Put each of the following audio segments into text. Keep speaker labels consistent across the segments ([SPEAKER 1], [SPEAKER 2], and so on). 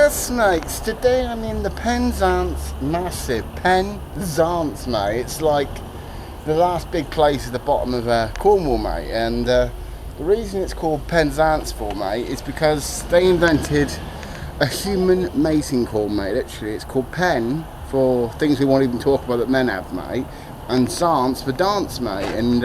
[SPEAKER 1] Yes, mates, today I'm in the Penzance Massive. Penzance, mate. It's like the last big place at the bottom of Cornwall, mate. And the reason it's called Penzance for, mate, is because they invented a human mating call, mate. Literally, it's called pen for things we won't even talk about that men have, mate. And zance for dance, mate. And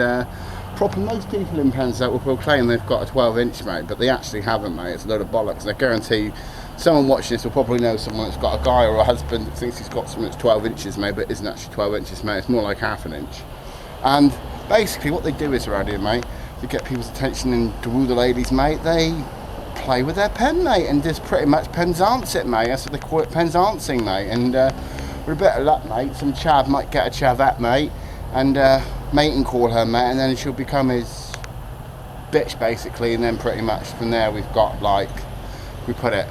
[SPEAKER 1] proper most people in Penzance will proclaim they've got a 12-inch, mate, but they actually haven't, mate. It's a load of bollocks. And I guarantee you, someone watching this will probably know someone that's got a guy or a husband that thinks he's got something that's 12 inches, mate, but it isn't actually 12 inches, mate. It's more like half an inch. And basically what they do is around here, mate, to get people's attention and to woo the ladies, mate, they play with their pen, mate, and just pretty much Penzance it, mate. That's what they call it, Penzancing, mate. And with a bit of luck, mate, some chav might get a chavette, mate, and mating call her, mate, and then she'll become his bitch, basically. And then pretty much from there we've got, like, we put it,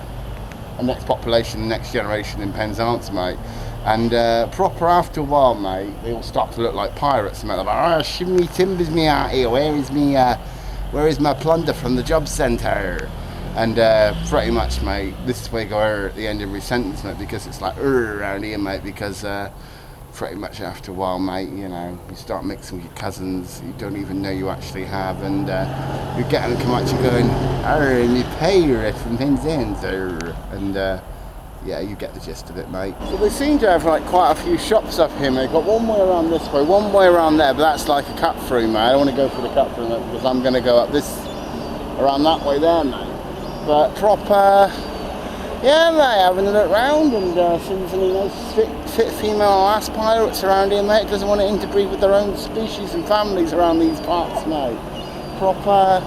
[SPEAKER 1] a next population, next generation in Penzance, mate. And proper after a while, mate, they all start to look like pirates, mate. They're like, oh, shimmy timbers me out here, where is my plunder from the job centre? And pretty much, mate, this is where you go at the end of every sentence, mate, because it's like around here, mate, because pretty much after a while, mate, you know, you start mixing with your cousins you don't even know you actually have, and you get them to come at you going, oh, me pirate from Penzance, and yeah, you get the gist of it, mate. So they seem to have like quite a few shops up here, mate. Got one way around this way, one way around there, but that's like a cut through, mate. I don't want to go for the cut through, mate, because I'm going to go up this, around that way there, mate. But proper, yeah, mate, having a look round and seeing any nice fit female ass pirates around here, mate. Doesn't want to interbreed with their own species and families around these parts, mate. Proper,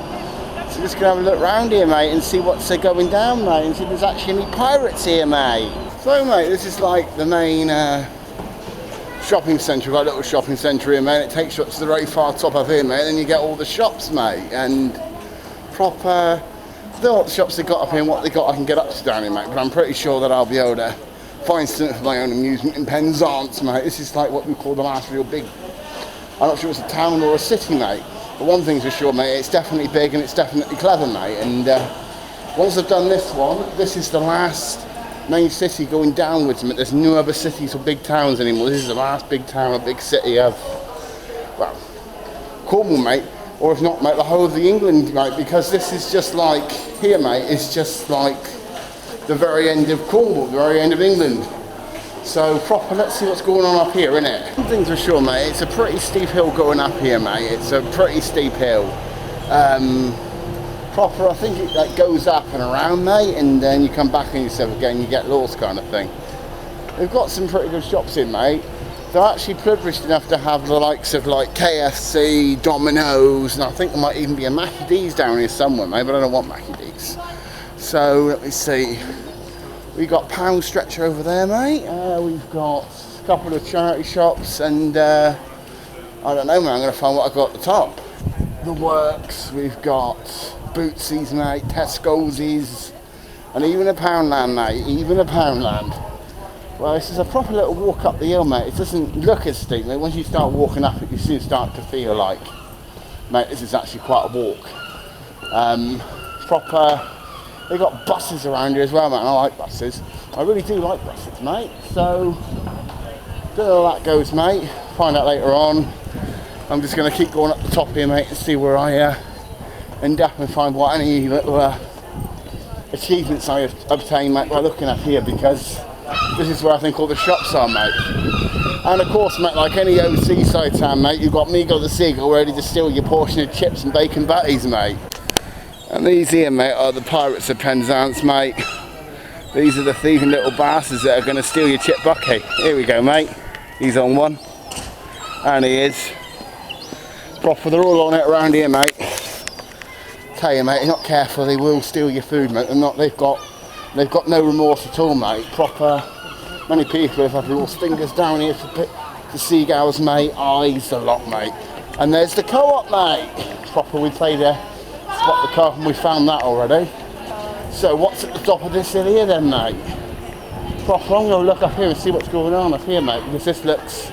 [SPEAKER 1] so just gonna have a look round here, mate, and see what's going down, mate, and see if there's actually any pirates here, mate. So, mate, this is like the main shopping centre. We've got a little shopping centre here, mate. It takes you up to the very far top of here, mate, and then you get all the shops, mate, and proper. I don't know what shops they got up here and what they got I can get up to down here, mate, but I'm pretty sure that I'll be able to find something for my own amusement in Penzance, mate. This is like what we call the last real big, I'm not sure it's a town or a city, mate, but one thing's for sure, mate, it's definitely big and it's definitely clever, mate. And once I've done this one, this is the last main city going downwards, mate. There's no other cities or big towns anymore. This is the last big town or big city of, well, Cornwall, mate. Or if not, mate, the whole of the England, mate, because this is just like, here, mate, it's just like the very end of Cornwall, the very end of England. So, proper, let's see what's going on up here, innit? One thing's for sure, mate, it's a pretty steep hill going up here, mate. It's a pretty steep hill. Proper, I think it like, goes up and around, mate, and then you come back on yourself again, you get lost kind of thing. They've got some pretty good shops in, mate. They're actually privileged enough to have the likes of like KFC, Domino's, and I think there might even be a Mackie D's down here somewhere, mate, but I don't want Mackie D's. So let me see. We've got Pound Stretcher over there, mate. We've got a couple of charity shops, and I don't know, man. I'm going to find what I've got at the top. The Works. We've got Bootsy's, mate. Tesco's, and even a Poundland, mate. Even a Poundland. Well, this is a proper little walk up the hill, mate. It doesn't look as steep, mate. Once you start walking up it, you soon start to feel like, mate, this is actually quite a walk. Proper, they've got buses around here as well, mate. I like buses. I really do like buses, mate. So, don't know how that goes, mate. Find out later on. I'm just going to keep going up the top here, mate, and see where I end up and find what any little achievements I obtain, mate, by looking up here, because this is where I think all the shops are, mate. And of course, mate, like any old seaside town, mate, you've got Migo the Seagull ready to steal your portion of chips and bacon butties, mate. And these here, mate, are the pirates of Penzance, mate. These are the thieving little bastards that are going to steal your chip bucket. Here we go, mate. He's on one. And he is. Proper, they're all on it around here, mate. Tell you, mate, if you're not careful, they will steal your food, mate. They've got no remorse at all, mate. Proper, many people have had little stingers down here for seagulls, mate. Eyes a lot, mate. And there's the co-op, mate. Proper, we played there. Spot the co-op and we found that already. So what's at the top of this hill here then, mate? Proper, I'm going to look up here and see what's going on up here, mate, because this looks...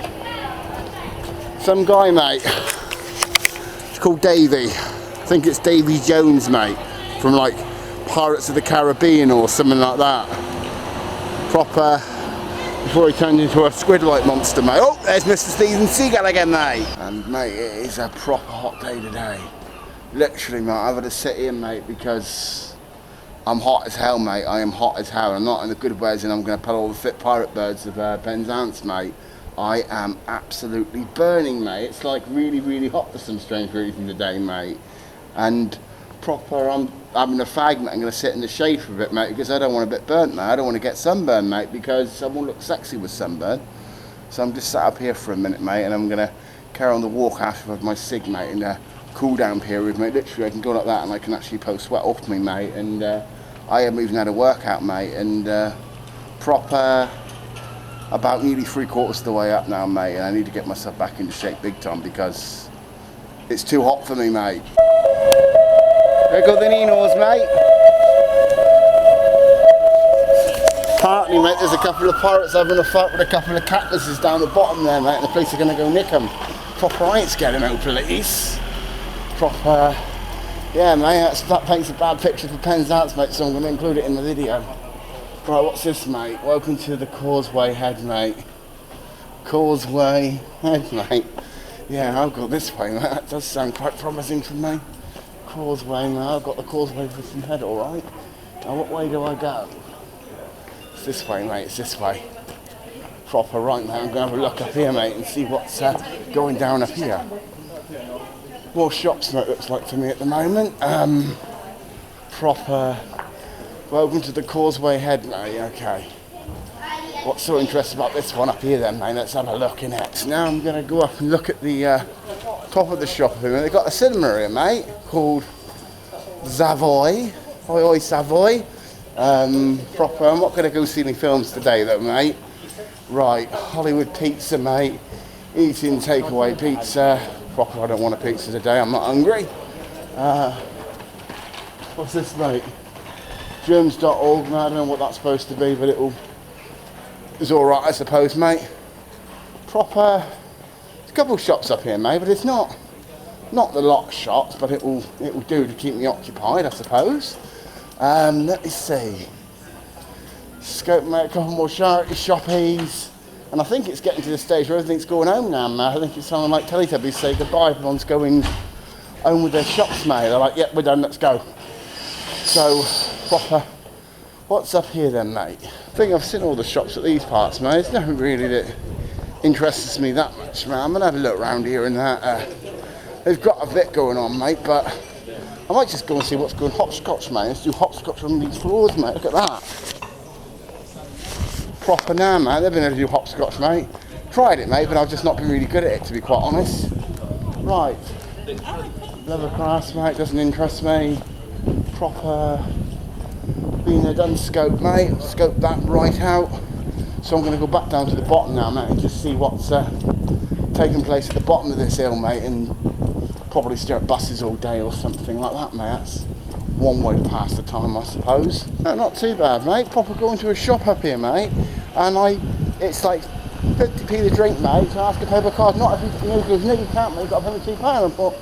[SPEAKER 1] Some guy, mate. It's called Davy. I think it's Davy Jones, mate. From like Pirates of the Caribbean or something like that. Proper, before he turns into a squid-like monster, mate. Oh, there's Mr. Steven Seagull again, mate. And mate, it is a proper hot day today. Literally, mate, I've had to sit here, mate, because I'm hot as hell, mate. I am hot as hell. I'm not in the good ways, and I'm going to pet all the fit pirate birds of Penzance, mate. I am absolutely burning, mate. It's like really, really hot for some strange reason today, mate. And proper, I'm having a fag, mate. I'm going to sit in the shade for a bit, mate, because I don't want to get burnt, mate. I don't want to get sunburned, mate, because I won't look sexy with sunburn. So I'm just sat up here for a minute, mate, and I'm going to carry on the walk after my cig, mate, in the cool down period, mate. Literally, I can go like that and I can actually post sweat off me, mate. And I haven't even had a workout, mate, and proper about nearly 3/4 of the way up now, mate, and I need to get myself back into shape big time because it's too hot for me, mate. There go the Ninos, mate. Apparently, mate, there's a couple of pirates having a fight with a couple of cactuses down the bottom there, mate, and the police are going to go nick them. Proper, I ain't scared of no police. Proper, yeah, mate, that paints a bad picture for Penzance, mate, so I'm going to include it in the video. Right, what's this, mate? Welcome to the Causeway Head, mate. Causeway Head, mate. Yeah, I'll go this way, mate. That does sound quite promising for me. Causeway, mate. I've got the Causeway for some head, alright. Now, what way do I go? It's this way, mate. It's this way. Proper, right, mate. I'm going to have a look up here, mate, and see what's going down up here. More shops, mate, looks like to me at the moment. Proper. Welcome to the Causeway Head, mate. Okay. What's so interesting about this one up here then, mate? Let's have a look in it. Now I'm going to go up and look at the top of the shop here. They've got a cinema here, mate, called Savoy. Oi, oi, Savoy. Proper, I'm not going to go see any films today, though, mate. Right, Hollywood pizza, mate. Eating takeaway pizza. Proper, I don't want a pizza today. I'm not hungry. What's this, mate? Germs.org, mate. I don't know what that's supposed to be, but it's alright, I suppose, mate. Proper. There's a couple of shops up here, mate, but it's not the lot shops, but it will do to keep me occupied, I suppose. Let me see. Scope, mate, a couple more charity shoppies. And I think it's getting to the stage where everything's going home now, mate. I think it's sounding like Teletubbies say goodbye. Everyone's going home with their shops, mate. They're like, yep, we're done, let's go. So, proper, what's up here then, mate? I think I've seen all the shops at these parts, mate. There's nothing really that interests me that much, mate. I'm going to have a look around here and that. They've got a bit going on, mate, but I might just go and see what's going hopscotch, mate. Let's do hopscotch on these floors, mate. Look at that. Proper now, mate. They've been able to do hopscotch, mate. Tried it, mate, but I've just not been really good at it, to be quite honest. Right. Leathercraft, mate, doesn't interest me. Proper. Been there, done scope, mate. Scope that right out. So I'm going to go back down to the bottom now, mate, and just see what's taking place at the bottom of this hill, mate, and probably stare at buses all day or something like that, mate. That's one way to pass the time, I suppose. No, not too bad, mate. Proper going to a shop up here, mate, and it's like 50p the drink, mate. So I ask a paper card, not if you goes, no, you can't, mate. You've got to pay me £2. I thought,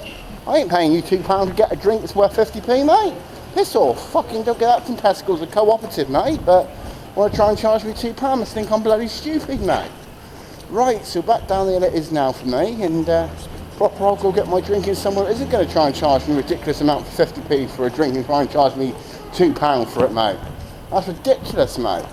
[SPEAKER 1] I ain't paying you £2 to get a drink that's worth 50p, mate. Piss off. Fucking don't get that from Tesco's, a cooperative, mate. But want to try and charge me £2? I think I'm bloody stupid, mate. Right, so back down there it is now for me, and proper I'll go get my drinking somewhere. Isn't going to try and charge me a ridiculous amount for 50p for a drink and try and charge me £2 for it, mate. That's ridiculous, mate.